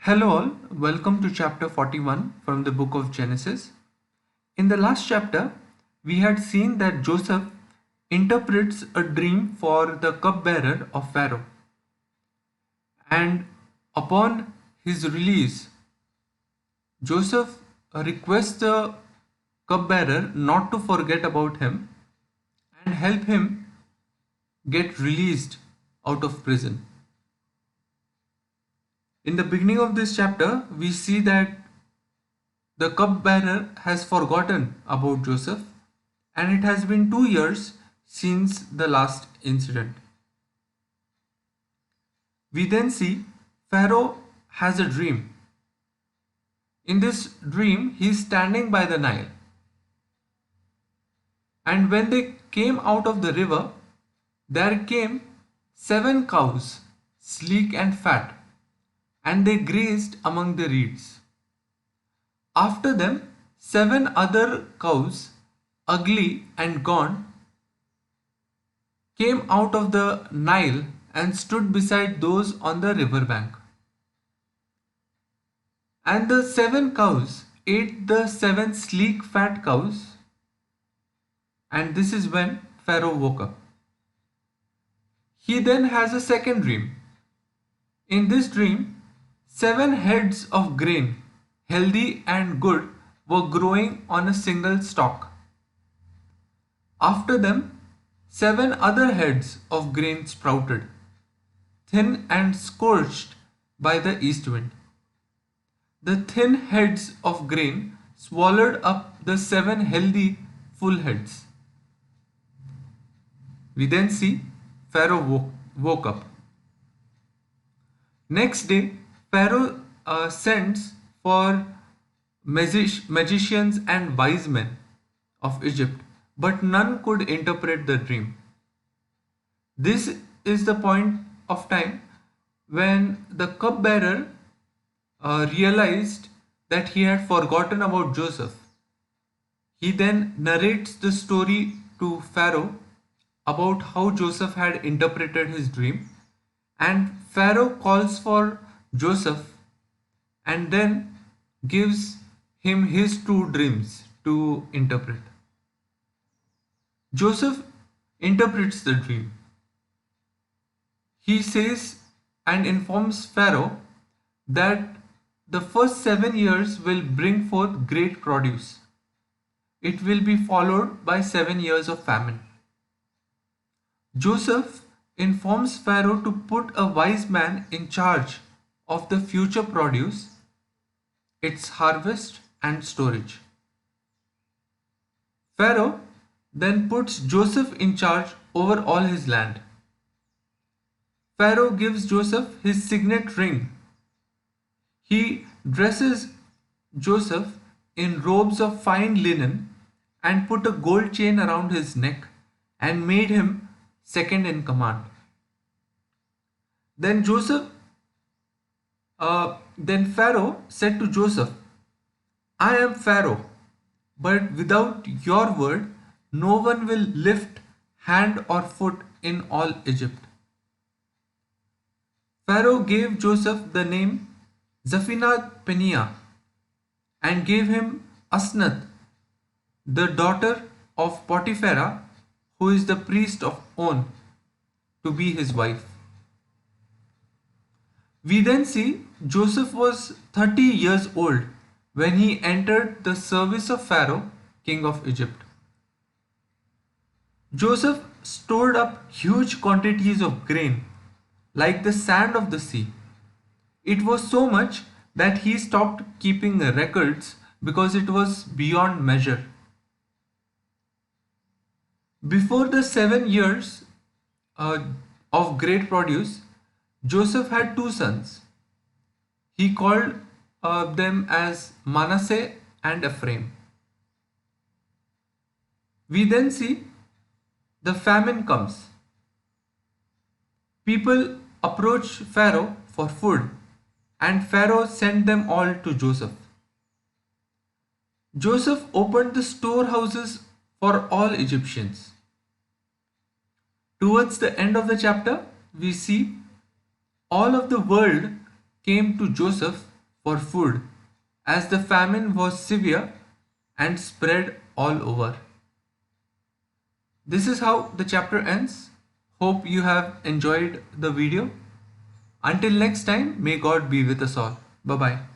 Hello, all. Welcome to chapter 41 from the book of Genesis. In the last chapter, we had seen that Joseph interprets a dream for the cupbearer of Pharaoh. And upon his release, Joseph requests the cupbearer not to forget about him and help him get released out of prison. In the beginning of this chapter, we see that the cupbearer has forgotten about Joseph, and it has been 2 years since the last incident. We then see Pharaoh has a dream. In this dream, he is standing by the Nile. And when they came out of the river, there came 7 cows, sleek and fat, and they grazed among the reeds. After them, 7 other cows, ugly and gaunt, came out of the Nile and stood beside those on the river bank. And the 7 cows ate the 7 sleek fat cows, and this is when Pharaoh woke up. He then has a second dream. In this dream, 7 heads of grain, healthy and good, were growing on a single stalk. After them, 7 other heads of grain sprouted, thin and scorched by the east wind. The thin heads of grain swallowed up the 7 healthy full heads. We then see Pharaoh woke up. Next day, Pharaoh sends for magicians and wise men of Egypt, but none could interpret the dream. This is the point of time when the cupbearer realized that he had forgotten about Joseph. He then narrates the story to Pharaoh about how Joseph had interpreted his dream, and Pharaoh calls for Joseph and then gives him his 2 dreams to interpret. Joseph interprets the dream. He says and informs Pharaoh that the first 7 years will bring forth great produce. It will be followed by 7 years of famine. Joseph informs Pharaoh to put a wise man in charge of the future produce, its harvest and storage. Pharaoh then puts Joseph in charge over all his land. Pharaoh gives Joseph his signet ring. He dresses Joseph in robes of fine linen and put a gold chain around his neck and made him second in command. Then Pharaoh said to Joseph, I am Pharaoh, but without your word, no one will lift hand or foot in all Egypt. Pharaoh gave Joseph the name Zaphenath Paneah and gave him Asnath, the daughter of Potipharah, who is the priest of On, to be his wife. We then see Joseph was 30 years old when he entered the service of Pharaoh, king of Egypt. Joseph stored up huge quantities of grain, like the sand of the sea. It was so much that he stopped keeping records because it was beyond measure. Before the 7 years of great produce, Joseph had 2 sons. He called them as Manasseh and Ephraim. We then see the famine comes. People approach Pharaoh for food, and Pharaoh sent them all to Joseph. Joseph opened the storehouses for all Egyptians. Towards the end of the chapter, we see all of the world came to Joseph for food as the famine was severe and spread all over. This is how the chapter ends. Hope you have enjoyed the video. Until next time, may God be with us all. Bye bye.